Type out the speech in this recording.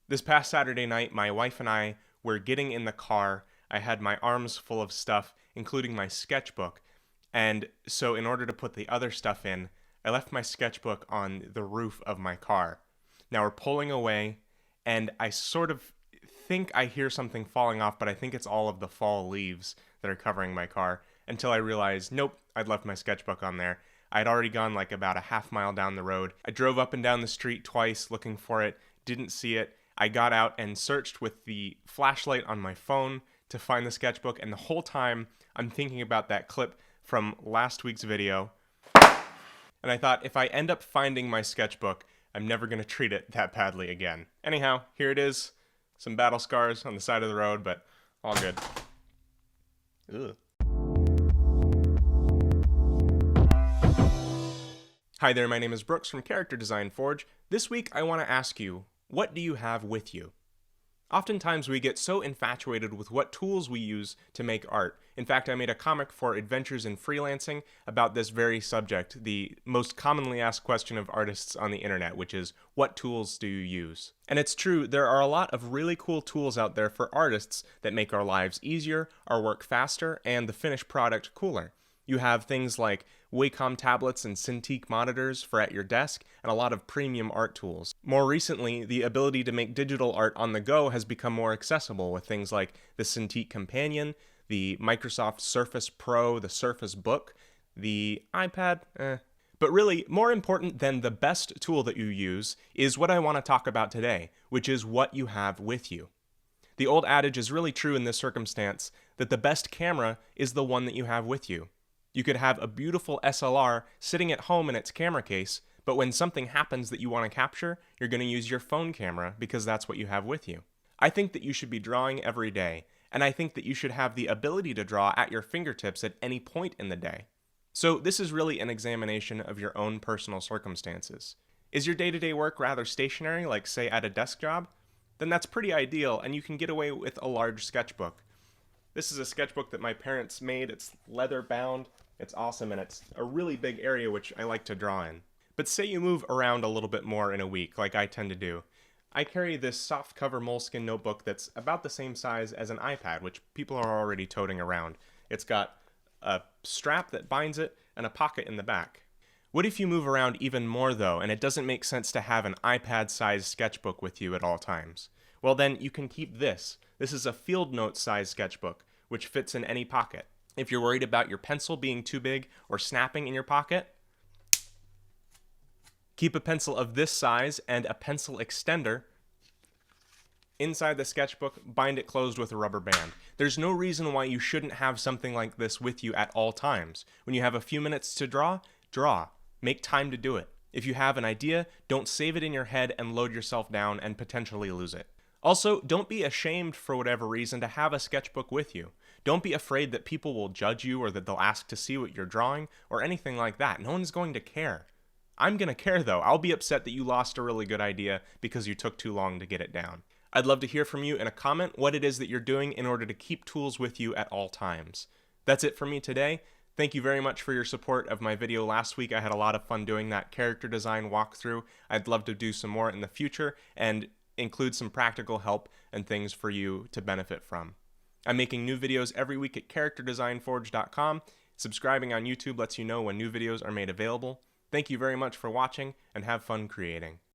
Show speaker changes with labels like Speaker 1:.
Speaker 1: This past Saturday night, my wife and I were getting in the car. I had my arms full of stuff, including my sketchbook. And so, in order to put the other stuff in, I left my sketchbook on the roof of my car. Now we're pulling away, and I sort of think I hear something falling off, but I think it's all of the fall leaves that are covering my car, until I realize, nope, I'd left my sketchbook on there. I'd already gone like about a half mile down the road. I drove up and down the street twice looking for it, didn't see it. I got out and searched with the flashlight on my phone to find the sketchbook, and the whole time I'm thinking about that clip from last week's video, and I thought, if I end up finding my sketchbook, I'm never going to treat it that badly again. Anyhow, here it is. Some battle scars on the side of the road, but all good. Ugh. Hi there, my name is Brooks from Character Design Forge. This week I want to ask you, what do you have with you? Oftentimes we get so infatuated with what tools we use to make art. In fact, I made a comic for Adventures in Freelancing about this very subject, the most commonly asked question of artists on the internet, which is, what tools do you use? And it's true, there are a lot of really cool tools out there for artists that make our lives easier, our work faster, and the finished product cooler. You have things like Wacom tablets and Cintiq monitors for at your desk, and a lot of premium art tools. More recently, the ability to make digital art on the go has become more accessible with things like the Cintiq Companion, the Microsoft Surface Pro, the Surface Book, the iPad, But really, more important than the best tool that you use is what I want to talk about today, which is what you have with you. The old adage is really true in this circumstance, that the best camera is the one that you have with you. You could have a beautiful SLR sitting at home in its camera case, but when something happens that you want to capture, you're going to use your phone camera because that's what you have with you. I think that you should be drawing every day, and I think that you should have the ability to draw at your fingertips at any point in the day. So this is really an examination of your own personal circumstances. Is your day-to-day work rather stationary, like say at a desk job? Then that's pretty ideal, and you can get away with a large sketchbook. This is a sketchbook that my parents made. It's leather bound, it's awesome, and it's a really big area which I like to draw in. But say you move around a little bit more in a week, like I tend to do. I carry this soft cover moleskin notebook that's about the same size as an iPad, which people are already toting around. It's got a strap that binds it and a pocket in the back. What if you move around even more though, and it doesn't make sense to have an iPad-sized sketchbook with you at all times? Well then, you can keep this. This is a Field Notes-sized sketchbook, which fits in any pocket. If you're worried about your pencil being too big or snapping in your pocket, keep a pencil of this size and a pencil extender inside the sketchbook, bind it closed with a rubber band. There's no reason why you shouldn't have something like this with you at all times. When you have a few minutes to draw, draw. Make time to do it. If you have an idea, don't save it in your head and load yourself down and potentially lose it. Also, don't be ashamed for whatever reason to have a sketchbook with you. Don't be afraid that people will judge you or that they'll ask to see what you're drawing or anything like that. No one's going to care. I'm going to care though. I'll be upset that you lost a really good idea because you took too long to get it down. I'd love to hear from you in a comment what it is that you're doing in order to keep tools with you at all times. That's it for me today. Thank you very much for your support of my video last week. I had a lot of fun doing that character design walkthrough. I'd love to do some more in the future and include some practical help and things for you to benefit from. I'm making new videos every week at characterdesignforge.com. Subscribing on YouTube lets you know when new videos are made available. Thank you very much for watching, and have fun creating.